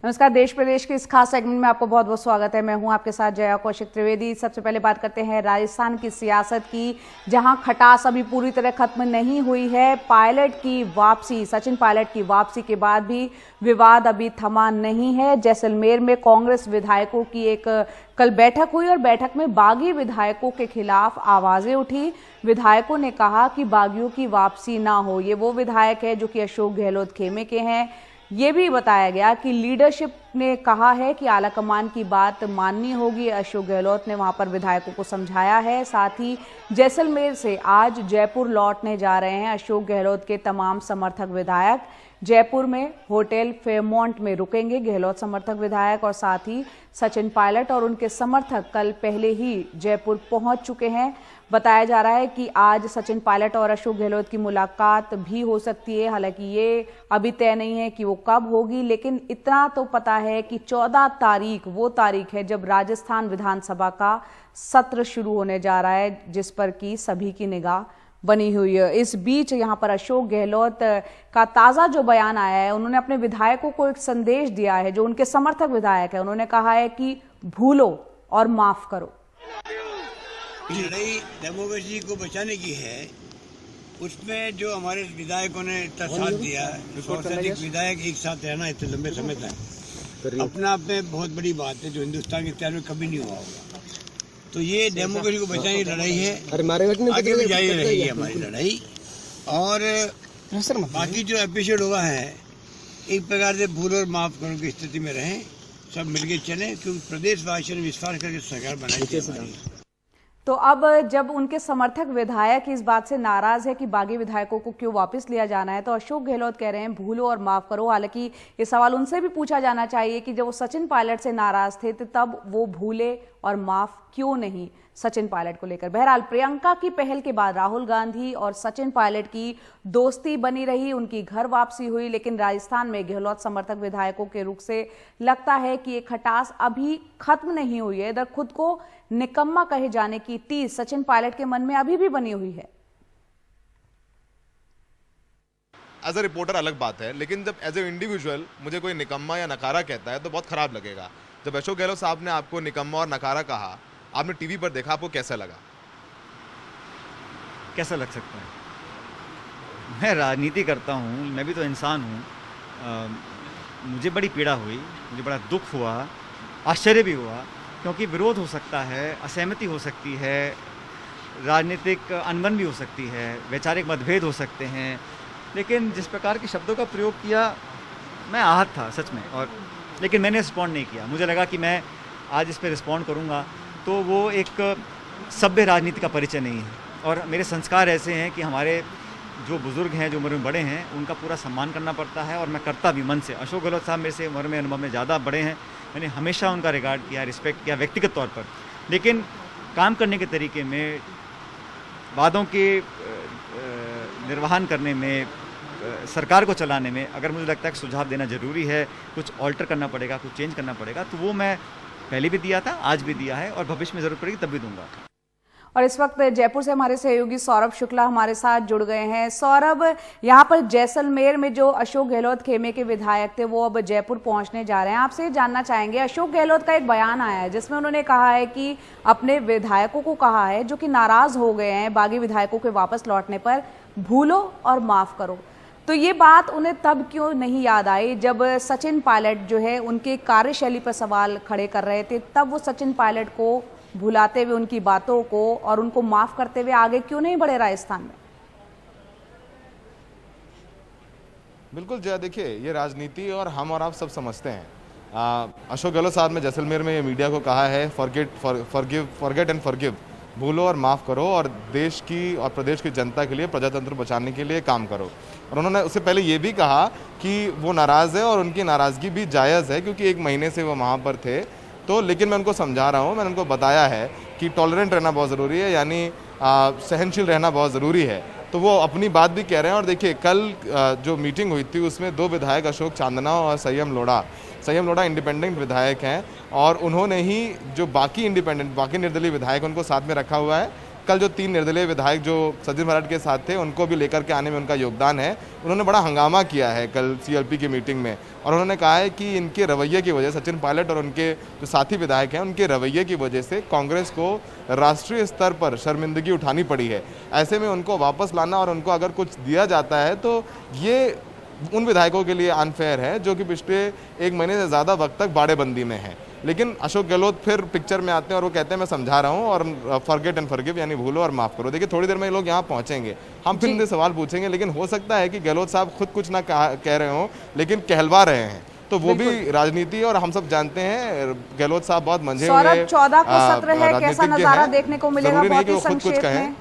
नमस्कार। देश प्रदेश के इस खास सेगमेंट में आपको बहुत बहुत स्वागत है। मैं हूं आपके साथ जया कौशिक त्रिवेदी। सबसे पहले बात करते हैं राजस्थान की सियासत की, जहां खटास अभी पूरी तरह खत्म नहीं हुई है। पायलट की वापसी, सचिन पायलट की वापसी के बाद भी विवाद अभी थमा नहीं है। जैसलमेर में कांग्रेस विधायकों की एक कल बैठक हुई और बैठक में बागी विधायकों के खिलाफ आवाजें उठी। विधायकों ने कहा कि बागियों की वापसी ना हो। ये वो विधायक है जो कि अशोक गहलोत खेमे के हैं। ये भी बताया गया कि लीडरशिप ने कहा है कि आलाकमान की बात माननी होगी। अशोक गहलोत ने वहां पर विधायकों को समझाया है। साथ ही जैसलमेर से आज जयपुर लौटने जा रहे हैं अशोक गहलोत के तमाम समर्थक विधायक। जयपुर में होटल फेयरमॉन्ट में रुकेंगे गहलोत समर्थक विधायक, और साथ ही सचिन पायलट और उनके समर्थक कल पहले ही जयपुर पहुंच चुके हैं। बताया जा रहा है कि आज सचिन पायलट और अशोक गहलोत की मुलाकात भी हो सकती है। हालांकि ये अभी तय नहीं है कि वो कब होगी, लेकिन इतना तो पता है कि 14 तारीख वो तारीख है जब राजस्थान विधानसभा का सत्र शुरू होने जा रहा है, जिस पर की सभी की निगाह बनी हुई है। इस बीच यहां पर अशोक गहलोत का ताजा जो बयान आया है, उन्होंने अपने विधायकों को एक संदेश दिया है, जो उनके समर्थक विधायक है। उन्होंने कहा है कि भूलो और माफ करो। लड़ाई डेमोक्रेसी को बचाने की है, उसमें जो हमारे विधायकों ने इतना साथ दिया, 100 से अधिक विधायक एक साथ रहना इतने लंबे समय तक अपना आप में बहुत बड़ी बात है, जो हिंदुस्तान के इतिहास में कभी नहीं हुआ होगा। तो ये डेमोक्रेसी को बचाने की लड़ाई है, आगे भी जारी रहेगी हमारी लड़ाई। और बाकी जो एपिसोड हुआ है, एक प्रकार से भूल और माफ करो की स्थिति में रहें, सब मिलके चलें, क्योंकि प्रदेशवासियों ने विश्वास करके सरकार बनाई थी। तो अब जब उनके समर्थक विधायक इस बात से नाराज है कि बागी विधायकों को क्यों वापस लिया जाना है, तो अशोक गहलोत कह रहे हैं भूलो और माफ करो। हालांकि ये सवाल उनसे भी पूछा जाना चाहिए कि जब वो सचिन पायलट से नाराज थे तो तब वो भूले और माफ क्यों नहीं सचिन पायलट को लेकर। बहरहाल प्रियंका की पहल के बाद राहुल गांधी और सचिन पायलट की दोस्ती बनी रही, उनकी घर वापसी हुई, लेकिन राजस्थान में गहलोत समर्थक विधायकों के रुख से लगता है कि ये खटास अभी खत्म नहीं हुई है। इधर खुद को निकम्मा कहे जाने की टीस सचिन पायलट के मन में अभी भी बनी हुई है। एज अ रिपोर्टर अलग बात है, लेकिन जब एज ए इंडिविजुअल मुझे कोई निकम्मा या नकारा कहता है तो बहुत खराब लगेगा। जब अशोक गहलोत साहब ने आपको निकम्मा और नकारा कहा, आपने टीवी पर देखा, आपको कैसा लगा? कैसा लग सकता है? मैं राजनीति करता हूँ, मैं भी तो इंसान हूँ। मुझे बड़ी पीड़ा हुई, मुझे बड़ा दुख हुआ, आश्चर्य भी हुआ, क्योंकि विरोध हो सकता है, असहमति हो सकती है, राजनीतिक अनबन भी हो सकती है, वैचारिक मतभेद हो सकते हैं, लेकिन जिस प्रकार के शब्दों का प्रयोग किया, मैं आहत था सच में। और लेकिन मैंने रिस्पॉन्ड नहीं किया। मुझे लगा कि मैं आज इस पर रिस्पॉन्ड करूँगा तो वो एक सभ्य राजनीति का परिचय नहीं है। और मेरे संस्कार ऐसे हैं कि हमारे जो बुज़ुर्ग हैं, जो उम्र में बड़े हैं, उनका पूरा सम्मान करना पड़ता है, और मैं करता भी मन से। अशोक गहलोत साहब मेरे से उम्र में, अनुभव में ज़्यादा बड़े हैं, मैंने हमेशा उनका रिगार्ड किया, रिस्पेक्ट किया व्यक्तिगत तौर पर। लेकिन काम करने के तरीके में, वादों के निर्वहन करने में, सरकार को चलाने में अगर मुझे लगता है कि सुझाव देना ज़रूरी है, कुछ ऑल्टर करना पड़ेगा, कुछ चेंज करना पड़ेगा, तो वो मैं पहले भी दिया था, आज भी दिया है, और भविष्य में जरूरत पड़ेगी तब भी दूंगा। और इस वक्त जयपुर से हमारे सहयोगी सौरभ शुक्ला हमारे साथ जुड़ गए हैं। सौरभ, यहाँ पर जैसलमेर में जो अशोक गहलोत खेमे के विधायक थे, वो अब जयपुर पहुंचने जा रहे हैं। आपसे जानना चाहेंगे, अशोक गहलोत का एक बयान आया है जिसमें उन्होंने कहा है कि अपने विधायकों को कहा है जो कि नाराज हो गए हैं बागी विधायकों के वापस लौटने पर, भूलो और माफ करो। तो ये बात उन्हें तब क्यों नहीं याद आई जब सचिन पायलट जो है उनके कार्यशैली पर सवाल खड़े कर रहे थे? तब वो सचिन पायलट को भुलाते हुए, उनकी बातों को और उनको माफ करते हुए आगे क्यों नहीं बढ़े राजस्थान में? बिल्कुल जया, देखिए ये राजनीति और हम और आप सब समझते हैं। अशोक गहलोत साहब ने जैसलमेर में ये मीडिया को कहा है, फॉरगेट एंड फॉरगिव, भूलो और माफ़ करो, और देश की और प्रदेश की जनता के लिए, प्रजातंत्र बचाने के लिए काम करो। और उन्होंने उससे पहले ये भी कहा कि वो नाराज़ है और उनकी नाराज़गी भी जायज़ है, क्योंकि 1 महीने से वो वहाँ पर थे। तो लेकिन मैं उनको समझा रहा हूँ, मैंने उनको बताया है कि टॉलरेंट रहना बहुत ज़रूरी है, यानी सहनशील रहना बहुत ज़रूरी है। तो वो अपनी बात भी कह रहे हैं। और देखिए कल जो मीटिंग हुई थी उसमें 2 विधायक, अशोक चांदना और संयम लोढ़ा इंडिपेंडेंट विधायक हैं, और उन्होंने ही जो बाकी निर्दलीय विधायक उनको साथ में रखा हुआ है कल जो 3 निर्दलीय विधायक जो सचिन पायलट के साथ थे उनको भी लेकर के आने में उनका योगदान है। उन्होंने बड़ा हंगामा किया है कल CLP की मीटिंग में, और उन्होंने कहा है कि इनके रवैये की वजह, सचिन पायलट और उनके जो साथी विधायक हैं उनके रवैये की वजह से कांग्रेस को राष्ट्रीय स्तर पर शर्मिंदगी उठानी पड़ी है। ऐसे में उनको वापस लाना और उनको अगर कुछ दिया जाता है तो ये उन विधायकों के लिए अनफेयर है जो कि पिछले 1 महीने से ज़्यादा वक्त तक बाड़ेबंदी में हैं। लेकिन अशोक गहलोत फिर पिक्चर में आते हैं और वो कहते हैं मैं समझा रहा हूँ और फॉरगेट एंड फॉरगिव यानी भूलो और माफ़ करो। देखिए थोड़ी देर में ये लोग यहाँ पहुँचेंगे, हम फिर इनसे सवाल पूछेंगे, लेकिन हो सकता है कि गहलोत साहब खुद कुछ ना कह रहे हों लेकिन कहलवा रहे हैं, तो वो भी राजनीति और हम सब जानते हैं गहलोत साहब बहुत मंझे हुए 14 को सत्र है, कैसा नजारा देखने को मिलेगा? बहुत ही संक्षेप में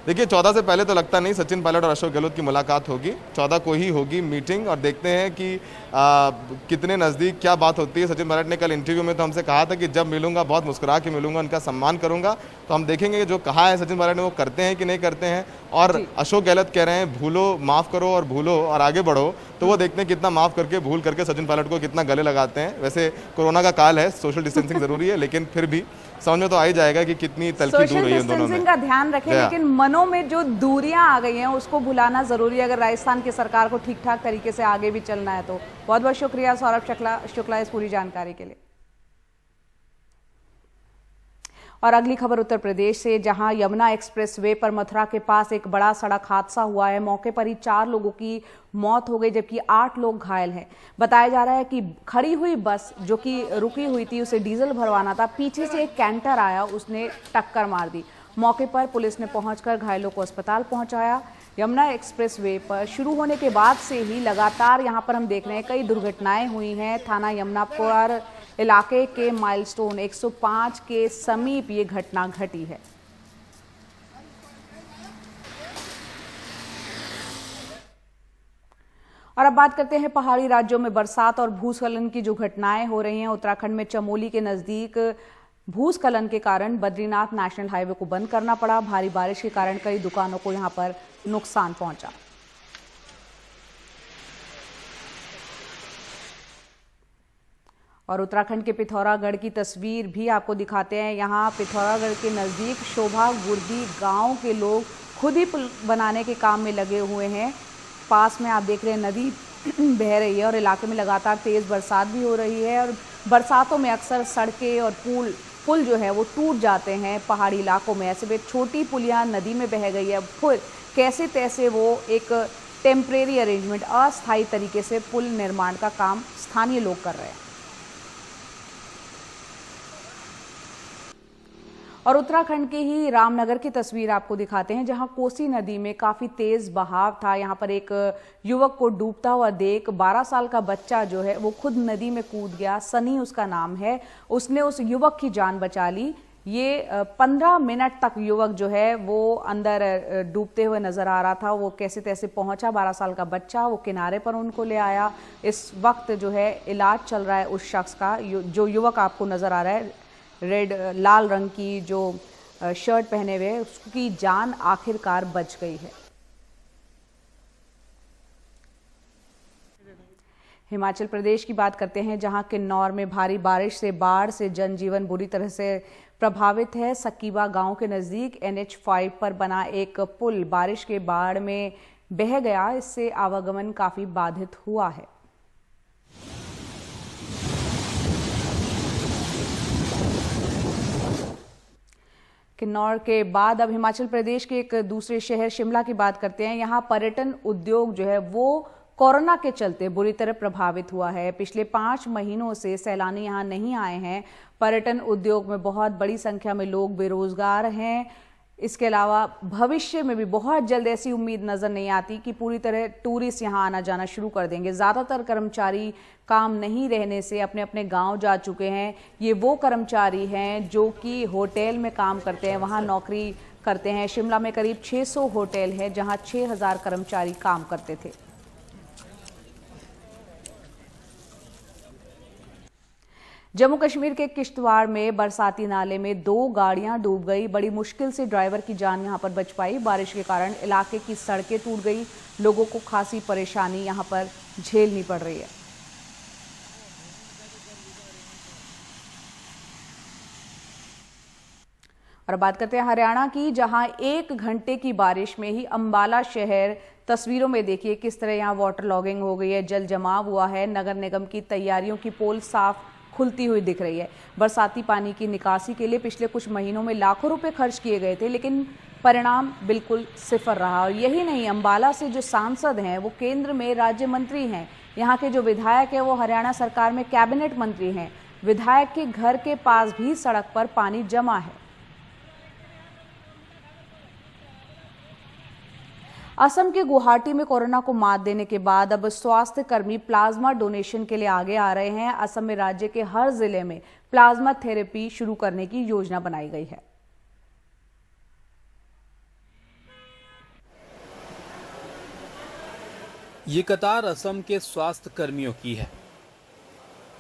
देखिए 14 से पहले तो लगता नहीं सचिन पायलट और अशोक गहलोत की मुलाकात होगी। 14 को ही होगी मीटिंग, और देखते हैं कि कितने नज़दीक क्या बात होती है। सचिन पायलट ने कल इंटरव्यू में तो हमसे कहा था कि जब मिलूंगा बहुत मुस्कुरा के मिलूंगा, उनका सम्मान करूंगा। तो हम देखेंगे जो कहा है सचिन पायलट ने वो करते हैं कि नहीं करते हैं। और अशोक गहलोत कह रहे हैं भूलो, माफ़ करो और भूलो और आगे बढ़ो, तो वो देखते हैं कितना माफ़ करके भूल करके सचिन पायलट को कितना गले लगाते हैं। वैसे कोरोना का काल है, सोशल डिस्टेंसिंग ज़रूरी है, लेकिन फिर भी समझ में तो आ ही जाएगा कि कितनी तलखी दूर रही है दोनों में। का ध्यान रखें, लेकिन मनों में जो दूरियां आ गई हैं उसको भुलाना जरूरी है अगर राजस्थान की सरकार को ठीक ठाक तरीके से आगे भी चलना है तो। बहुत बहुत शुक्रिया सौरभ शुक्ला इस पूरी जानकारी के लिए। और अगली खबर उत्तर प्रदेश से, जहां यमुना एक्सप्रेस वे पर मथुरा के पास एक बड़ा सड़क हादसा हुआ है। मौके पर ही 4 लोगों की मौत हो गई जबकि 8 लोग घायल हैं। बताया जा रहा है कि खड़ी हुई बस जो कि रुकी हुई थी, उसे डीजल भरवाना था, पीछे से एक कैंटर आया, उसने टक्कर मार दी। मौके पर पुलिस ने पहुंचकर घायलों को अस्पताल पहुंचाया। यमुना एक्सप्रेस वे पर शुरू होने के बाद से ही लगातार यहां पर हम देख रहे हैं कई दुर्घटनाएं हुई हैं। थाना यमुनापुर इलाके के माइलस्टोन 105 के समीप ये घटना घटी है। और अब बात करते हैं पहाड़ी राज्यों में बरसात और भूस्खलन की जो घटनाएं हो रही हैं। उत्तराखंड में चमोली के नजदीक भूस्खलन के कारण बद्रीनाथ नेशनल हाईवे को बंद करना पड़ा। भारी बारिश के कारण कई दुकानों को यहां पर नुकसान पहुंचा। और उत्तराखंड के पिथौरागढ़ की तस्वीर भी आपको दिखाते हैं। यहाँ पिथौरागढ़ के नज़दीक शोभा गुर्दी गांव के लोग खुद ही पुल बनाने के काम में लगे हुए हैं। पास में आप देख रहे हैं नदी बह रही है और इलाके में लगातार तेज़ बरसात भी हो रही है। और बरसातों में अक्सर सड़कें और पुल जो है वो टूट जाते हैं पहाड़ी इलाकों में। ऐसे में छोटी पुलिया नदी में बह गई है। फिर कैसे तैसे वो एक टेम्परेरी अरेंजमेंट, अस्थायी तरीके से पुल निर्माण का काम स्थानीय लोग कर रहे हैं। और उत्तराखंड के ही रामनगर की तस्वीर आपको दिखाते हैं, जहां कोसी नदी में काफी तेज बहाव था। यहां पर एक युवक को डूबता हुआ देख 12 साल का बच्चा जो है वो खुद नदी में कूद गया। सनी उसका नाम है। उसने उस युवक की जान बचा ली। ये 15 मिनट तक युवक जो है वो अंदर डूबते हुए नजर आ रहा था। वो कैसे तैसे पहुंचा। 12 साल का बच्चा वो किनारे पर उनको ले आया। इस वक्त जो है इलाज चल रहा है उस शख्स का। जो युवक आपको नजर आ रहा है रेड लाल रंग की जो शर्ट पहने हुए, उसकी जान आखिरकार बच गई है। हिमाचल प्रदेश की बात करते हैं, जहां किन्नौर में भारी बारिश से बाढ़ से जनजीवन बुरी तरह से प्रभावित है। सकीबा गांव के नजदीक NH5 पर बना एक पुल बारिश के बाढ़ में बह गया। इससे आवागमन काफी बाधित हुआ है। किन्नौर के बाद अब हिमाचल प्रदेश के एक दूसरे शहर शिमला की बात करते हैं। यहाँ पर्यटन उद्योग जो है वो कोरोना के चलते बुरी तरह प्रभावित हुआ है। पिछले 5 महीनों से सैलानी यहाँ नहीं आए हैं। पर्यटन उद्योग में बहुत बड़ी संख्या में लोग बेरोजगार हैं। इसके अलावा भविष्य में भी बहुत जल्द ऐसी उम्मीद नजर नहीं आती कि पूरी तरह टूरिस्ट यहाँ आना जाना शुरू कर देंगे। ज़्यादातर कर्मचारी काम नहीं रहने से अपने अपने गांव जा चुके हैं। ये वो कर्मचारी हैं जो कि होटल में काम करते हैं, वहाँ नौकरी करते हैं। शिमला में करीब 600 होटल है जहाँ 6000 कर्मचारी काम करते थे। जम्मू कश्मीर के किश्तवाड़ में बरसाती नाले में 2 गाड़ियां डूब गई। बड़ी मुश्किल से ड्राइवर की जान यहां पर बच पाई। बारिश के कारण इलाके की सड़कें टूट गई। लोगों को खासी परेशानी यहां पर झेलनी पड़ रही है। और बात करते हैं हरियाणा की, जहां 1 घंटे की बारिश में ही अंबाला शहर, तस्वीरों में देखिए किस तरह यहाँ वाटर लॉगिंग हो गई है, जल जमाव हुआ है। नगर निगम की तैयारियों की पोल साफ खुलती हुई दिख रही है। बरसाती पानी की निकासी के लिए पिछले कुछ महीनों में लाखों रुपए खर्च किए गए थे, लेकिन परिणाम बिल्कुल सिफर रहा। और यही नहीं, अंबाला से जो सांसद हैं वो केंद्र में राज्य मंत्री हैं, यहाँ के जो विधायक हैं वो हरियाणा सरकार में कैबिनेट मंत्री हैं। विधायक के घर के पास भी सड़क पर पानी जमा है। असम के गुवाहाटी में कोरोना को मात देने के बाद अब स्वास्थ्य कर्मी प्लाज्मा डोनेशन के लिए आगे आ रहे हैं। असम में राज्य के हर जिले में प्लाज्मा थेरेपी शुरू करने की योजना बनाई गई है। ये कतार असम के स्वास्थ्य कर्मियों की है।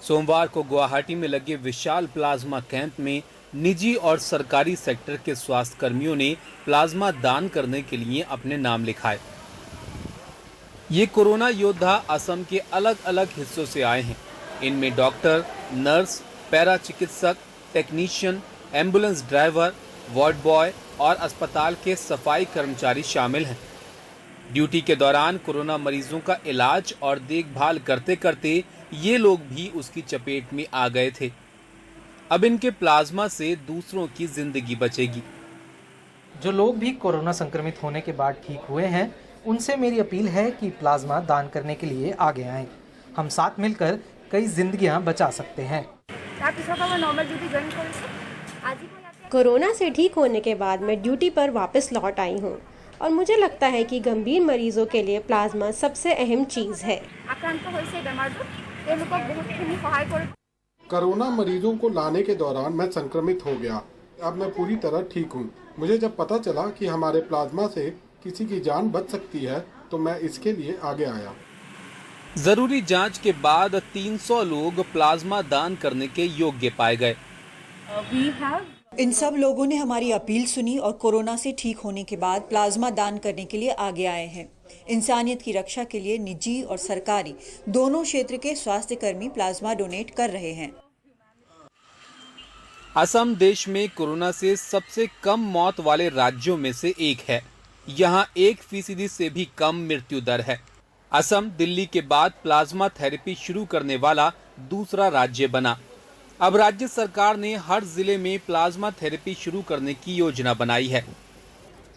सोमवार को गुवाहाटी में लगे विशाल प्लाज्मा कैंप में निजी और सरकारी सेक्टर के स्वास्थ्य कर्मियों ने प्लाज्मा दान करने के लिए अपने नाम लिखाए। ये कोरोना योद्धा असम के अलग अलग हिस्सों से आए हैं। इनमें डॉक्टर, नर्स, पैरा चिकित्सक, technician, ambulance driver, ward boy और अस्पताल के सफाई कर्मचारी शामिल हैं। ड्यूटी के दौरान कोरोना मरीजों का इलाज और देखभाल करते करते ये लोग भी उसकी चपेट में आ गए थे। अब इनके प्लाज्मा से दूसरों की जिंदगी बचेगी। जो लोग भी कोरोना संक्रमित होने के बाद ठीक हुए हैं, उनसे मेरी अपील है कि प्लाज्मा दान करने के लिए आगे आएं। हम साथ मिलकर कई जिंदगियां बचा सकते हैं। कोरोना से ठीक होने के बाद मैं ड्यूटी पर वापस लौट आई हूँ और मुझे लगता है कि गंभीर मरीजों के लिए प्लाज्मा सबसे अहम चीज़ है। कोरोना मरीजों को लाने के दौरान मैं संक्रमित हो गया। अब मैं पूरी तरह ठीक हूँ। मुझे जब पता चला कि हमारे प्लाज्मा से किसी की जान बच सकती है तो मैं इसके लिए आगे आया। जरूरी जांच के बाद 300 लोग प्लाज्मा दान करने के योग्य पाए गए। इन सब लोगों ने हमारी अपील सुनी और कोरोना से ठीक होने के बाद प्लाज्मा दान करने के लिए आगे आए हैं। इंसानियत की रक्षा के लिए निजी और सरकारी दोनों क्षेत्र के स्वास्थ्य कर्मी प्लाज्मा डोनेट कर रहे हैं। असम देश में कोरोना से सबसे कम मौत वाले राज्यों में से एक है। यहाँ 1% से भी कम मृत्यु दर है। असम दिल्ली के बाद प्लाज्मा थेरेपी शुरू करने वाला दूसरा राज्य बना। अब राज्य सरकार ने हर जिले में प्लाज्मा थेरेपी शुरू करने की योजना बनाई है।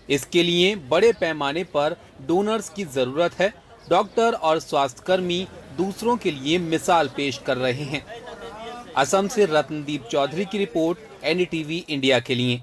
इसके लिए बड़े पैमाने पर डोनर्स की जरूरत है। डॉक्टर और स्वास्थ्यकर्मी दूसरों के लिए मिसाल पेश कर रहे हैं। असम से रत्नदीप चौधरी की रिपोर्ट, एनडीटीवी इंडिया के लिए।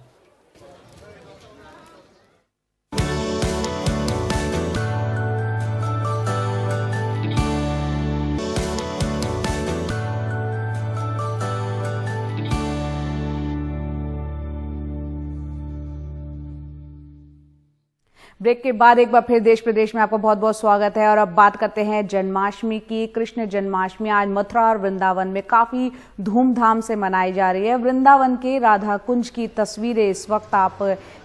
ब्रेक के बाद एक बार फिर देश प्रदेश में आपका बहुत बहुत स्वागत है। और अब बात करते हैं जन्माष्टमी की। कृष्ण जन्माष्टमी आज मथुरा और वृंदावन में काफी धूमधाम से मनाई जा रही है। वृंदावन के राधा कुंज की तस्वीरें इस वक्त आप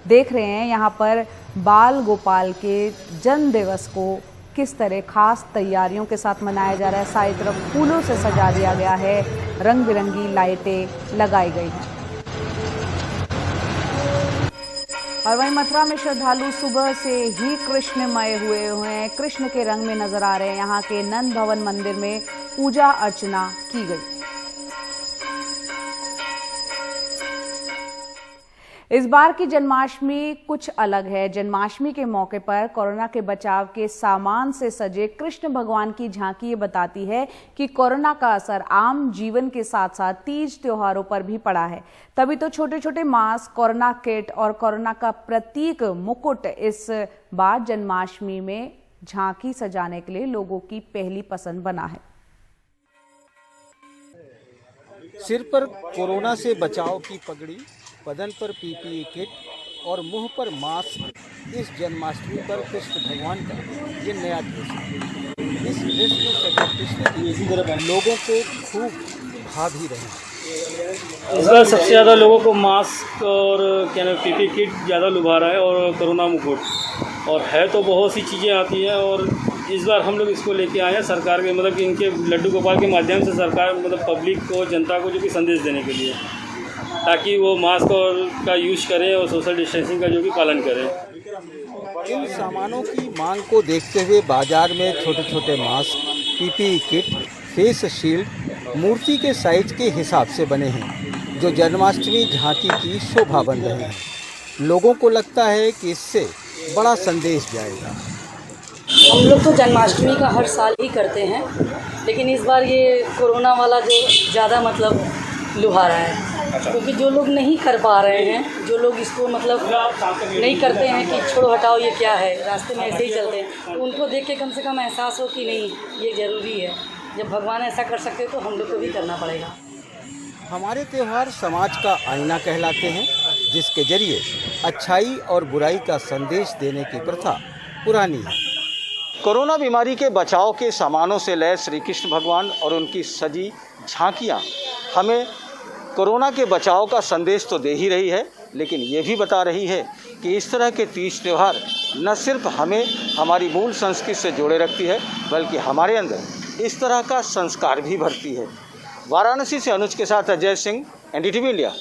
देख रहे हैं। यहाँ पर बाल गोपाल के जन्म दिवस को किस तरह खास तैयारियों के साथ मनाया जा रहा है। सारी तरफ फूलों से सजा दिया गया है, रंग बिरंगी लाइटें लगाई गई हैं। और वहीं मथुरा में श्रद्धालु सुबह से ही कृष्णमय हुए हैं, कृष्ण के रंग में नजर आ रहे हैं। यहाँ के नंद भवन मंदिर में पूजा अर्चना की गई। इस बार की जन्माष्टमी कुछ अलग है। जन्माष्टमी के मौके पर कोरोना के बचाव के सामान से सजे कृष्ण भगवान की झांकी ये बताती है कि कोरोना का असर आम जीवन के साथ साथ तीज त्योहारों पर भी पड़ा है। तभी तो छोटे छोटे मास्क, कोरोना किट और कोरोना का प्रतीक मुकुट इस बार जन्माष्टमी में झांकी सजाने के लिए लोगों की पहली पसंद बना है। सिर पर कोरोना से बचाव की पगड़ी, बदन पर पीपीई किट और मुंह पर मास्क, इस जन्माष्टमी पर कृष्ण भगवान का ये नया ड्रेस है। इस ड्रेस में सभी कृष्ण लोगों को खूब भा भी रहे हैं। इस बार सबसे ज़्यादा लोगों को मास्क और क्या नाम पीपीई किट ज़्यादा लुभा रहा है और कोरोना मुकुट, और है तो बहुत सी चीज़ें आती हैं। और इस बार हम लोग इसको लेके आए हैं सरकार के, मतलब कि इनके लड्डू गोपाल के माध्यम से सरकार मतलब पब्लिक को, जनता को जो कि संदेश देने के लिए। ताकि वो मास्क और का यूज करें और सोशल डिस्टेंसिंग का जो भी पालन करें। इन सामानों की मांग को देखते हुए बाजार में छोटे छोटे mask, PPE kit, face shield मूर्ति के साइज के हिसाब से बने हैं, जो जन्माष्टमी झांकी की शोभा बन रहे हैं। लोगों को लगता है कि इससे बड़ा संदेश जाएगा। हम लोग तो जन्माष्टमी का हर साल ही करते हैं, लेकिन इस बार ये कोरोना वाला जो ज़्यादा मतलब लुभा रहा है, क्योंकि जो लोग नहीं कर पा रहे हैं, जो लोग इसको मतलब नहीं करते हैं कि छोड़ो हटाओ ये क्या है, रास्ते में ऐसे ही चलते हैं, तो उनको देख के कम से कम एहसास हो कि नहीं ये ज़रूरी है। जब भगवान ऐसा कर सकते तो हम लोग को भी करना पड़ेगा। हमारे त्यौहार समाज का आईना कहलाते हैं, जिसके जरिए अच्छाई और बुराई का संदेश देने की प्रथा पुरानी है। कोरोना बीमारी के बचाव के सामानों से लैस श्री कृष्ण भगवान और उनकी सजी झांकियाँ हमें कोरोना के बचाव का संदेश तो दे ही रही है, लेकिन ये भी बता रही है कि इस तरह के तीज त्यौहार न सिर्फ हमें हमारी मूल संस्कृति से जोड़े रखती है, बल्कि हमारे अंदर इस तरह का संस्कार भी भरती है। वाराणसी से अनुज के साथ अजय सिंह, एनडीटीवी इंडिया।